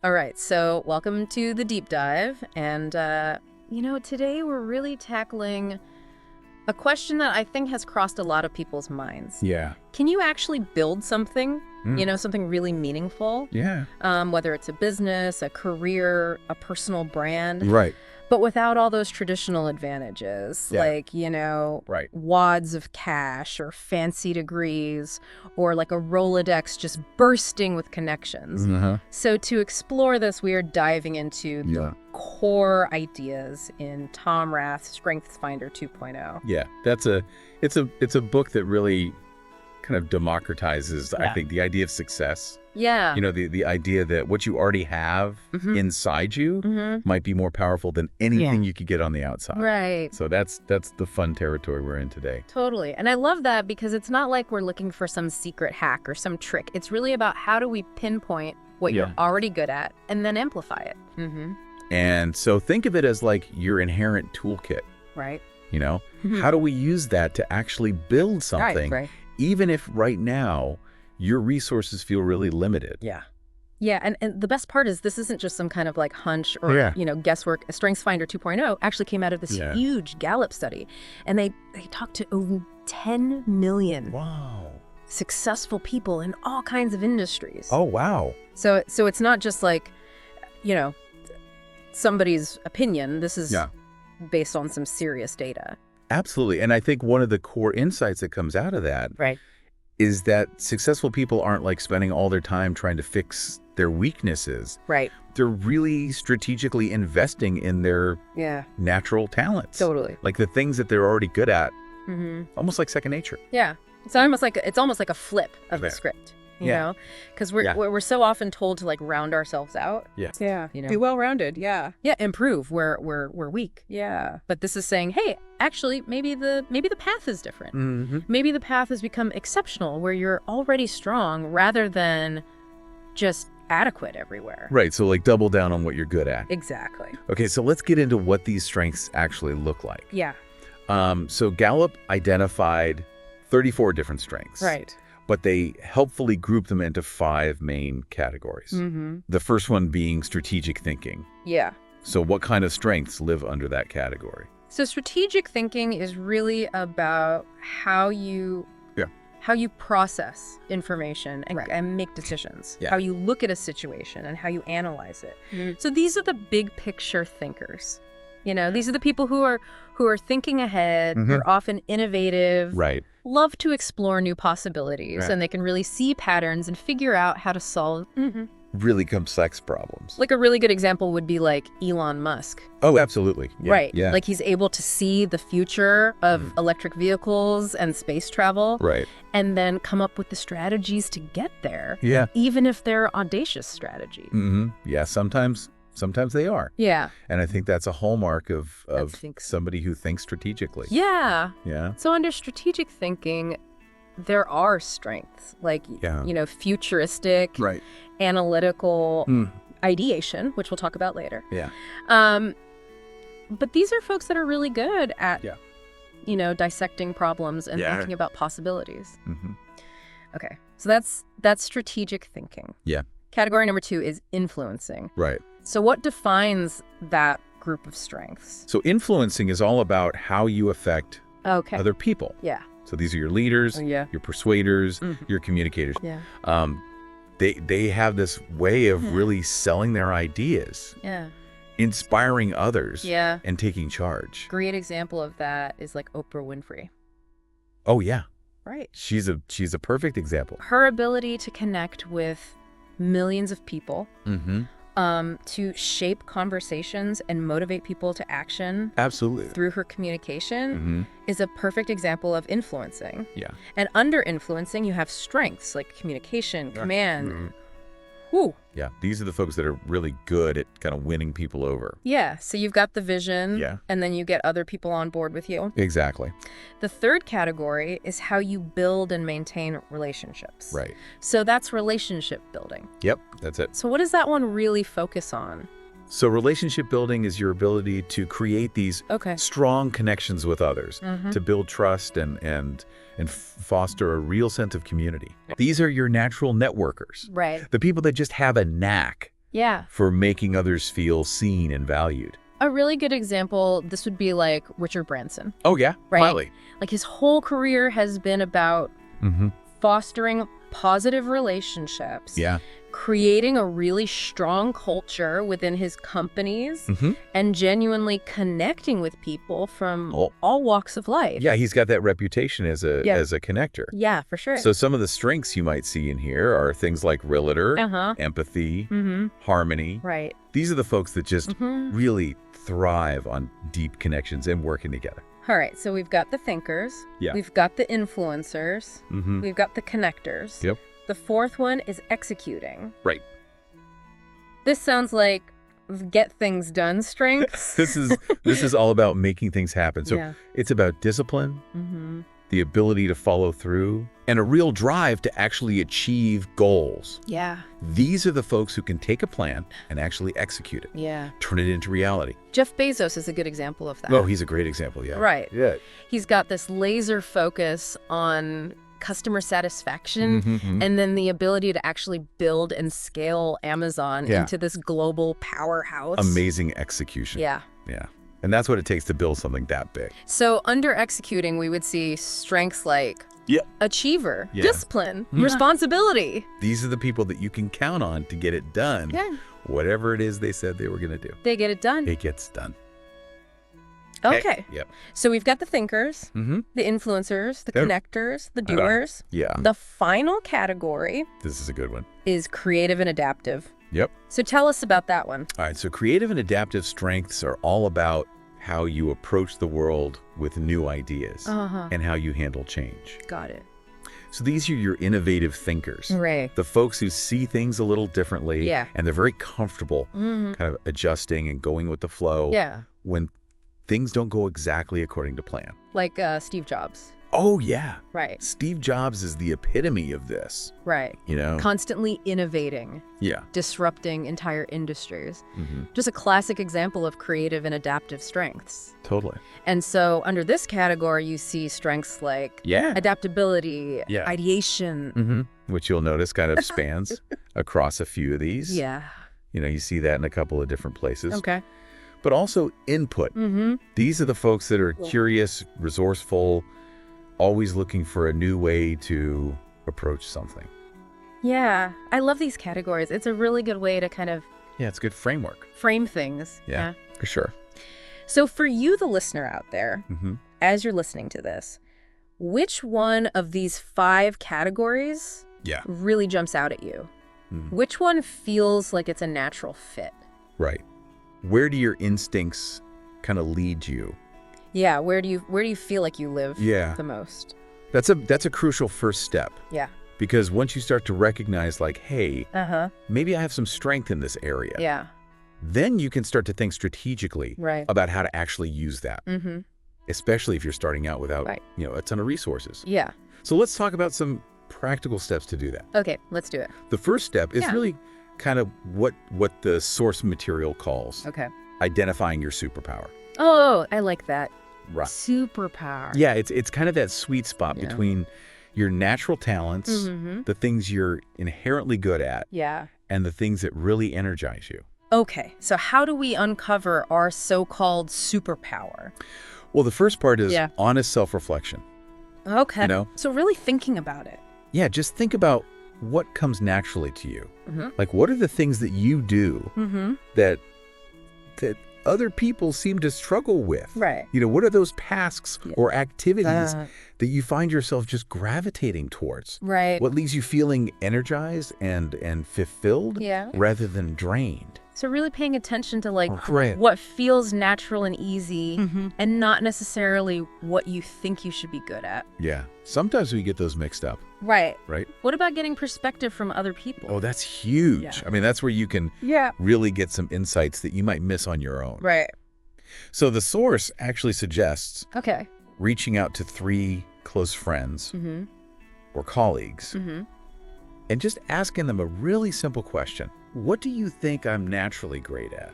All right, so welcome to the deep dive. And, today we're really tackling a question that I think has crossed a lot of people's minds. Yeah. Can you actually build something, something really meaningful? Yeah. Whether it's a business, a career, a personal brand. Right. But without all those traditional advantages, Yeah. like, Right. wads of cash or fancy degrees or like a Rolodex just bursting with connections. So to explore this, we are diving into the core ideas in Tom Rath's StrengthsFinder 2.0. Yeah. It's a book that really kind of democratizes, I think, the idea of success. Yeah. The idea that what you already have inside you might be more powerful than anything you could get on the outside. Right. So that's the fun territory we're in today. Totally. And I love that because it's not like we're looking for some secret hack or some trick. It's really about how do we pinpoint what you're already good at and then amplify it. And so think of it as like your inherent toolkit. Right. How do we use that to actually build something, even if right now your resources feel really limited? Yeah. Yeah, and the best part is this isn't just some kind of like hunch or, guesswork. StrengthsFinder 2.0 actually came out of this huge Gallup study. And they talked to over 10 million successful people in all kinds of industries. Oh, wow. So it's not just like, somebody's opinion. This is based on some serious data. Absolutely. And I think one of the core insights that comes out of that is that successful people aren't like spending all their time trying to fix their weaknesses. Right. They're really strategically investing in their natural talents. Totally. Like the things that they're already good at, almost like second nature. Yeah. It's almost like a flip of the script. You know, because we're so often told to like round ourselves out. Be well-rounded. Yeah. Improve where we're weak. Yeah. But this is saying, hey, actually, maybe the path is different. Maybe the path has become exceptional, where you're already strong rather than just adequate everywhere. Right. So like double down on what you're good at. Exactly. Okay. So let's get into what these strengths actually look like. Yeah. So Gallup identified 34 different strengths. Right. But they helpfully group them into 5 main categories. The first one being strategic thinking. Yeah. So what kind of strengths live under that category? So strategic thinking is really about how you process information and make decisions, how you look at a situation and how you analyze it. So these are the big picture thinkers. These are the people who are thinking ahead, who are often innovative, love to explore new possibilities, and they can really see patterns and figure out how to solve really complex problems. Like a really good example would be like Elon Musk. Oh, absolutely. Yeah. Right. Yeah. Like he's able to see the future of electric vehicles and space travel. Right. And then come up with the strategies to get there. Yeah. Even if they're audacious strategies. Yeah. Sometimes they are. Yeah. And I think that's a hallmark of somebody who thinks strategically. Yeah. Yeah. So under strategic thinking, there are strengths like, futuristic, analytical ideation, which we'll talk about later. Yeah. But these are folks that are really good at, dissecting problems and thinking about possibilities. Okay. So that's strategic thinking. Yeah. Category number 2 is influencing. Right. So what defines that group of strengths? So influencing is all about how you affect other people. Yeah. So these are your leaders, your persuaders, your communicators. Yeah. They have this way of really selling their ideas. Yeah. Inspiring others. Yeah. And taking charge. Great example of that is like Oprah Winfrey. Oh yeah. Right. She's a perfect example. Her ability to connect with millions of people, to shape conversations and motivate people to action. Absolutely. Through her communication is a perfect example of influencing. Yeah. And under influencing, you have strengths like communication, command. Woo. Yeah. These are the folks that are really good at kind of winning people over. Yeah. So you've got the vision. Yeah. And then you get other people on board with you. Exactly. The third category is how you build and maintain relationships. Right. So that's relationship building. Yep. That's it. So what does that one really focus on? So relationship building is your ability to create these strong connections with others, to build trust and foster a real sense of community. These are your natural networkers. Right. The people that just have a knack Yeah. For making others feel seen and valued. A really good example, this would be like Richard Branson. Oh, yeah. Right? Finally. Like his whole career has been about fostering positive relationships. Yeah. Creating a really strong culture within his companies and genuinely connecting with people from all walks of life. Yeah, he's got that reputation as a connector. Yeah, for sure. So some of the strengths you might see in here are things like realtor, empathy, harmony. Right. These are the folks that just really thrive on deep connections and working together. All right, so we've got the thinkers. Yeah. We've got the influencers. We've got the connectors. Yep. The fourth one is executing. Right. This sounds like get things done strengths. This is all about making things happen. So it's about discipline, the ability to follow through, and a real drive to actually achieve goals. Yeah. These are the folks who can take a plan and actually execute it. Yeah. Turn it into reality. Jeff Bezos is a good example of that. Oh, he's a great example, yeah. Right. Yeah. He's got this laser focus on customer satisfaction and then the ability to actually build and scale Amazon into this global powerhouse. Amazing execution. Yeah. Yeah. And that's what it takes to build something that big. So under executing, we would see strengths like achiever, discipline, responsibility. These are the people that you can count on to get it done. Yeah. Whatever it is they said they were going to do. They get it done. It gets done. Okay. Hey. Yep. So we've got the thinkers, the influencers, the connectors, the doers. Yeah. The final category. This is a good one. Is creative and adaptive. Yep. So tell us about that one. All right. So creative and adaptive strengths are all about how you approach the world with new ideas and how you handle change. Got it. So these are your innovative thinkers. Right. The folks who see things a little differently. Yeah. And they're very comfortable kind of adjusting and going with the flow. Yeah. When things don't go exactly according to plan. Like Steve Jobs. Oh, yeah. Right. Steve Jobs is the epitome of this. Right. You know? Constantly innovating. Yeah. Disrupting entire industries. Just a classic example of creative and adaptive strengths. Totally. And so under this category, you see strengths like adaptability, ideation. Which you'll notice kind of spans across a few of these. Yeah. You know, you see that in a couple of different places. Okay. But also input. These are the folks that are curious, resourceful, always looking for a new way to approach something. Yeah. I love these categories. It's a really good way to kind of... Yeah, it's a good framework. Frame things. Yeah, for sure. So for you, the listener out there, as you're listening to this, which one of these 5 categories really jumps out at you? Which one feels like it's a natural fit? Right. Where do your instincts kind of lead you? Yeah, where do you feel like you live the most? That's a crucial first step. Yeah. Because once you start to recognize like, hey, maybe I have some strength in this area. Yeah. Then you can start to think strategically about how to actually use that. Especially if you're starting out without, a ton of resources. Yeah. So let's talk about some practical steps to do that. Okay, let's do it. The first step is really kind of what the source material calls. Okay. Identifying your superpower. Oh, I like that. Right. Superpower. Yeah, it's kind of that sweet spot between your natural talents, the things you're inherently good at, and the things that really energize you. Okay, so how do we uncover our so-called superpower? Well, the first part is honest self-reflection. Okay. You know? So really thinking about it. Yeah, just think about what comes naturally to you. Like, what are the things that you do that other people seem to struggle with? Right. You know, what are those tasks or activities that you find yourself just gravitating towards? Right. What leaves you feeling energized and fulfilled rather than drained? So really paying attention to like what feels natural and easy and not necessarily what you think you should be good at. Yeah. Sometimes we get those mixed up. Right. Right. What about getting perspective from other people? Oh, that's huge. Yeah. I mean, that's where you can really get some insights that you might miss on your own. Right. So the source actually suggests reaching out to 3 close friends or colleagues and just asking them a really simple question. What do you think I'm naturally great at?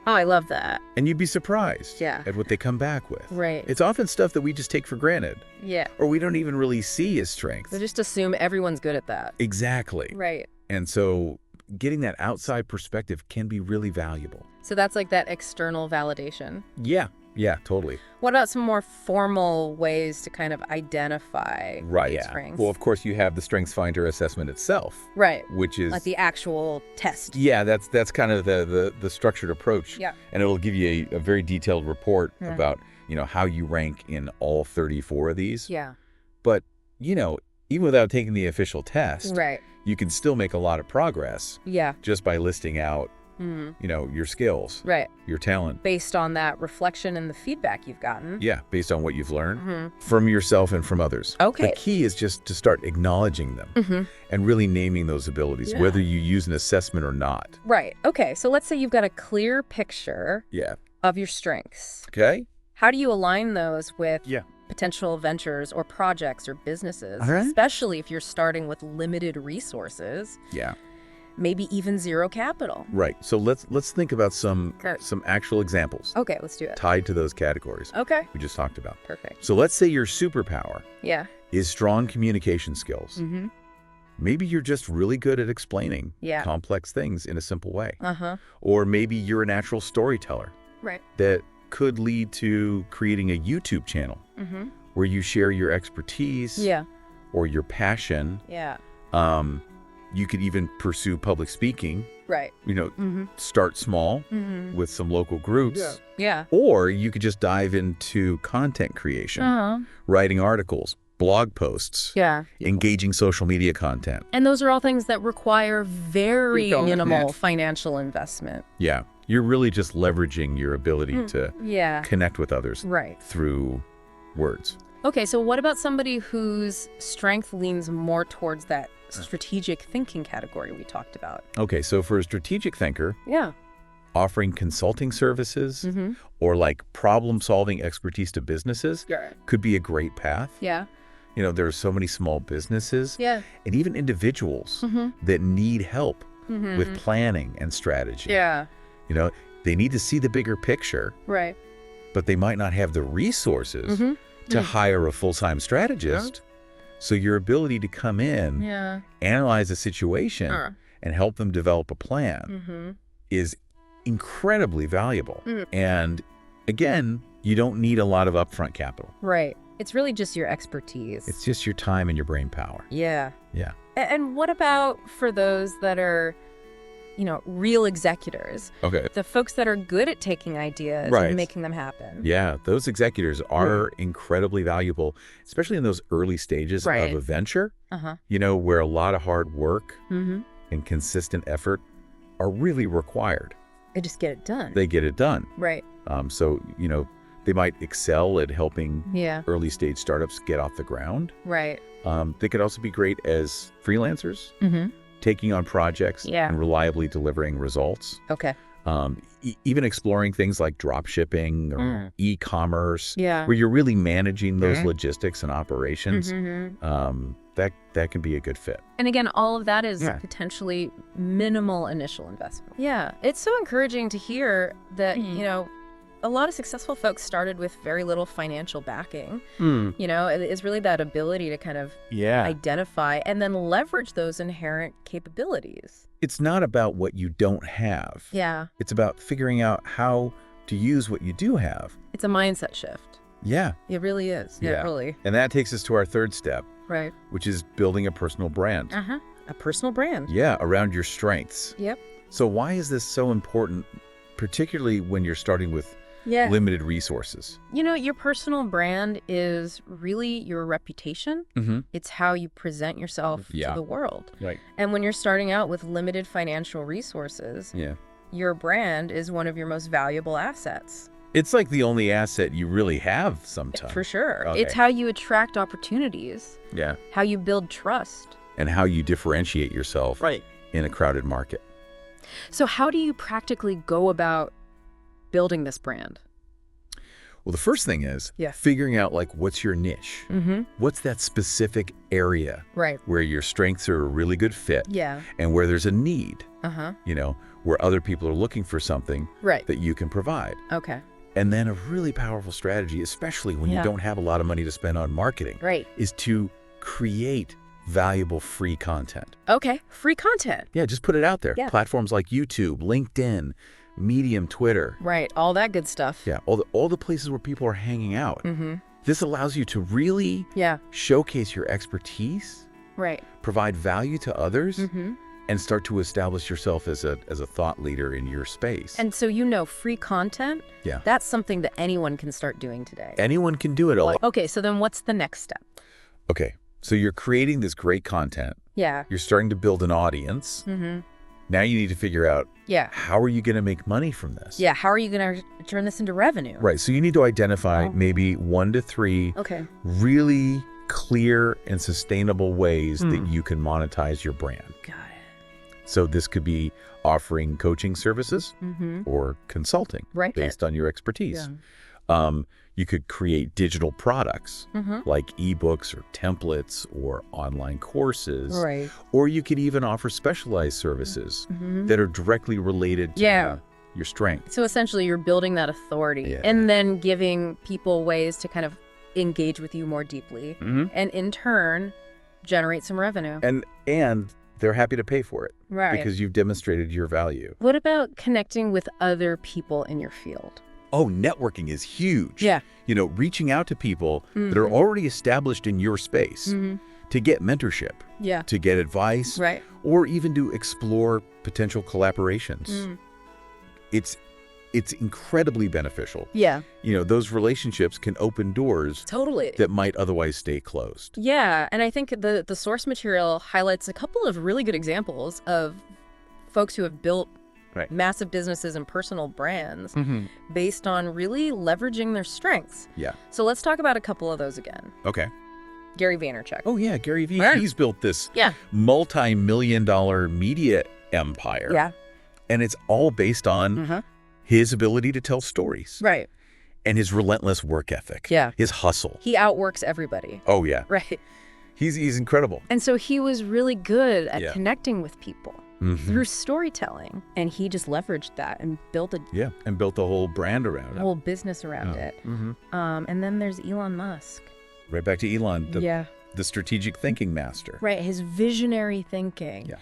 Oh, I love that. And you'd be surprised at what they come back with. Right. It's often stuff that we just take for granted. Yeah. Or we don't even really see as strengths. They just assume everyone's good at that. Exactly. Right. And so getting that outside perspective can be really valuable. So that's like that external validation. Yeah, totally. What about some more formal ways to kind of identify strengths? Well, of course, you have the StrengthsFinder assessment itself. Right. Which is... like the actual test. Yeah, that's kind of the structured approach. Yeah. And it'll give you a very detailed report about, how you rank in all 34 of these. Yeah. But, even without taking the official test, right, you can still make a lot of progress. Yeah. Just by listing out, your skills. Right. Your talent. Based on that reflection and the feedback you've gotten. Yeah, based on what you've learned from yourself and from others. Okay. The key is just to start acknowledging them and really naming those abilities, whether you use an assessment or not. Right. Okay. So let's say you've got a clear picture of your strengths. Okay. How do you align those with potential ventures or projects or businesses, especially if you're starting with limited resources? Yeah. Maybe even zero capital. Right. So let's think about some actual examples. Okay, let's do it. Tied to those categories. Okay. We just talked about. Perfect. So let's say your superpower is strong communication skills. Maybe you're just really good at explaining complex things in a simple way. Or maybe you're a natural storyteller. Right. That could lead to creating a YouTube channel where you share your expertise or your passion. Yeah. You could even pursue public speaking. Right. Start small with some local groups. Yeah. Or you could just dive into content creation, writing articles, blog posts, engaging social media content. And those are all things that require very minimal financial investment. Yeah. You're really just leveraging your ability to connect with others through words. Okay, so what about somebody whose strength leans more towards that strategic thinking category we talked about? Okay, so for a strategic thinker, offering consulting services or like problem-solving expertise to businesses could be a great path. Yeah. There are so many small businesses and even individuals that need help with planning and strategy. Yeah. They need to see the bigger picture. Right. But they might not have the resources to hire a full-time strategist. So your ability to come in, analyze a situation, and help them develop a plan is incredibly valuable. And again, you don't need a lot of upfront capital. Right. It's really just your expertise. It's just your time and your brain power. Yeah. Yeah. And what about for those that are, real executors? Okay. The folks that are good at taking ideas and making them happen. Yeah, those executors are incredibly valuable, especially in those early stages of a venture, where a lot of hard work and consistent effort are really required. They just get it done. They get it done. Right. So, they might excel at helping early stage startups get off the ground. Right. They could also be great as freelancers. Taking on projects and reliably delivering results. Okay. Even exploring things like drop shipping or e-commerce, where you're really managing those logistics and operations, that can be a good fit. And again, all of that is potentially minimal initial investment. Yeah. It's so encouraging to hear that, a lot of successful folks started with very little financial backing. It's really that ability to kind of identify and then leverage those inherent capabilities. It's not about what you don't have. Yeah. It's about figuring out how to use what you do have. It's a mindset shift. Yeah. It really is. Yeah, really. And that takes us to our third step. Right. Which is building a personal brand. A personal brand. Yeah, around your strengths. Yep. So why is this so important, particularly when you're starting with limited resources? Your personal brand is really your reputation. It's how you present yourself to the world. Right. And when you're starting out with limited financial resources, your brand is one of your most valuable assets. It's like the only asset you really have sometimes. For sure. Okay. It's how you attract opportunities. Yeah. How you build trust. And how you differentiate yourself in a crowded market. So how do you practically go about building this brand? Well, the first thing is figuring out what's your niche? What's that specific area where your strengths are a really good fit and where there's a need, where other people are looking for something that you can provide. Okay. And then a really powerful strategy, especially when you don't have a lot of money to spend on marketing, is to create valuable free content. Okay, free content. Yeah, just put it out there. Yeah. Platforms like YouTube, LinkedIn, Medium, Twitter. Right, all that good stuff. Yeah, all the places where people are hanging out. This allows you to really showcase your expertise, provide value to others, and start to establish yourself as a thought leader in your space. And so free content, that's something that anyone can start doing today. Anyone can do it all. Okay, so then what's the next step? Okay, so you're creating this great content. Yeah. You're starting to build an audience. Now you need to figure out, how are you going to make money from this? Yeah, how are you going to turn this into revenue? Right, so you need to identify maybe 1 to 3 really clear and sustainable ways that you can monetize your brand. Got it. So this could be offering coaching services or consulting based on your expertise. You could create digital products like ebooks or templates or online courses. Or you could even offer specialized services that are directly related to your strength. So essentially you're building that authority and then giving people ways to kind of engage with you more deeply and in turn generate some revenue. And they're happy to pay for it because you've demonstrated your value. What about connecting with other people in your field? Oh, networking is huge. Yeah. Reaching out to people that are already established in your space to get mentorship, to get advice, or even to explore potential collaborations. It's incredibly beneficial. Yeah. Those relationships can open doors that might otherwise stay closed. Yeah, and I think the source material highlights a couple of really good examples of folks who have built massive businesses and personal brands based on really leveraging their strengths. Yeah. So let's talk about a couple of those again. Okay. Gary Vaynerchuk. Oh, yeah, Gary Vee. He's built this multi-million-dollar media empire. Yeah. And it's all based on his ability to tell stories. Right. And his relentless work ethic. Yeah. His hustle. He outworks everybody. Oh, yeah. Right. He's incredible. And so he was really good at connecting with people through storytelling. And he just leveraged that and built a whole brand around it. A whole business around it. And then there's Elon Musk. Right back to Elon, the strategic thinking master. Right. His visionary thinking. Yeah.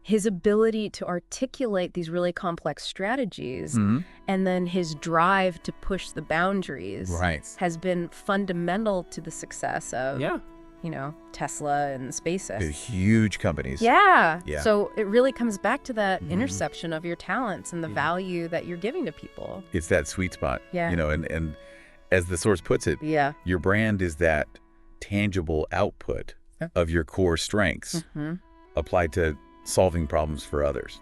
His ability to articulate these really complex strategies and then his drive to push the boundaries has been fundamental to the success of Tesla and SpaceX. They're huge companies. Yeah. So it really comes back to that intersection of your talents and the value that you're giving to people. It's that sweet spot. Yeah. And as the source puts it, your brand is that tangible output of your core strengths applied to solving problems for others.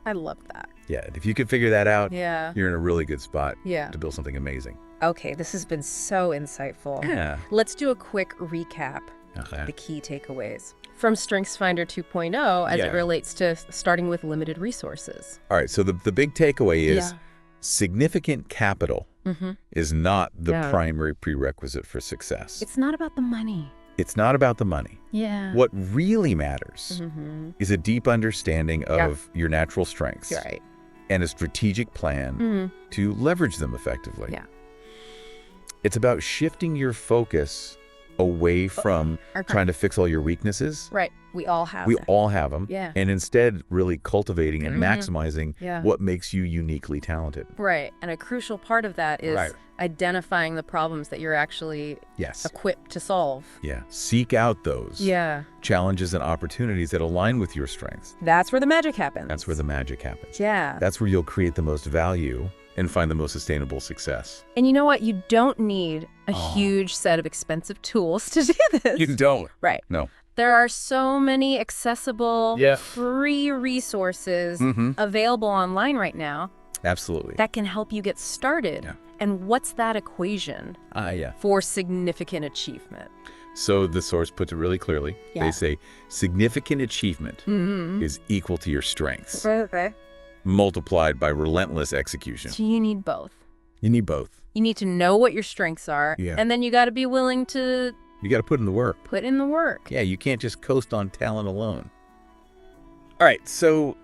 I love that. Yeah, and if you can figure that out, you're in a really good spot to build something amazing. Okay, this has been so insightful. Yeah. Let's do a quick recap. The key takeaways from StrengthsFinder 2.0 as it relates to starting with limited resources. All right, so the big takeaway is significant capital is not the primary prerequisite for success. It's not about the money. It's not about the money. Yeah. What really matters is a deep understanding of your natural strengths and a strategic plan to leverage them effectively. Yeah. It's about shifting your focus away from trying to fix all your weaknesses. Right. We all have We all have them. Yeah. And instead really cultivating and maximizing what makes you uniquely talented. Right. And a crucial part of that is identifying the problems that you're actually equipped to solve. Yeah. Seek out those challenges and opportunities that align with your strengths. That's where the magic happens. That's where the magic happens. Yeah. That's where you'll create the most value and find the most sustainable success. And you know what? You don't need a huge set of expensive tools to do this. You don't. Right. No. There are so many accessible, free resources available online right now. Absolutely. That can help you get started. Yeah. And what's that equation for significant achievement? So the source puts it really clearly. They say significant achievement is equal to your strengths. Okay. Multiplied by relentless execution. So you need both. You need both. You need to know what your strengths are, and then you got to be willing to... You got to put in the work. Put in the work. Yeah, you can't just coast on talent alone. All right, so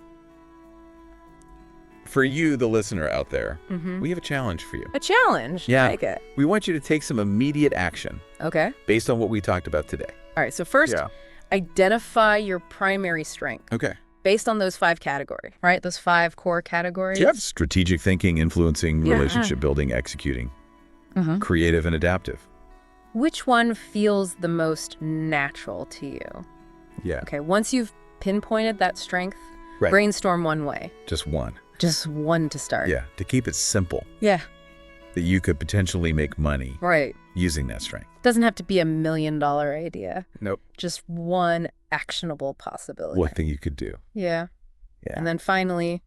for you, the listener out there, we have a challenge for you. A challenge? Yeah. I like it. We want you to take some immediate action. Okay. Based on what we talked about today. All right, so first, identify your primary strength. Okay. Based on those 5 categories, right? Those 5 core categories. Yep. Strategic thinking, influencing, relationship building, executing, creative and adaptive. Which one feels the most natural to you? Yeah. Okay, once you've pinpointed that strength, brainstorm one way. Just one. Just one to start. Yeah, to keep it simple. Yeah. That you could potentially make money using that strength. Doesn't have to be $1 million idea. Nope. Just one actionable possibility. One thing you could do. Yeah. Yeah. And then finally,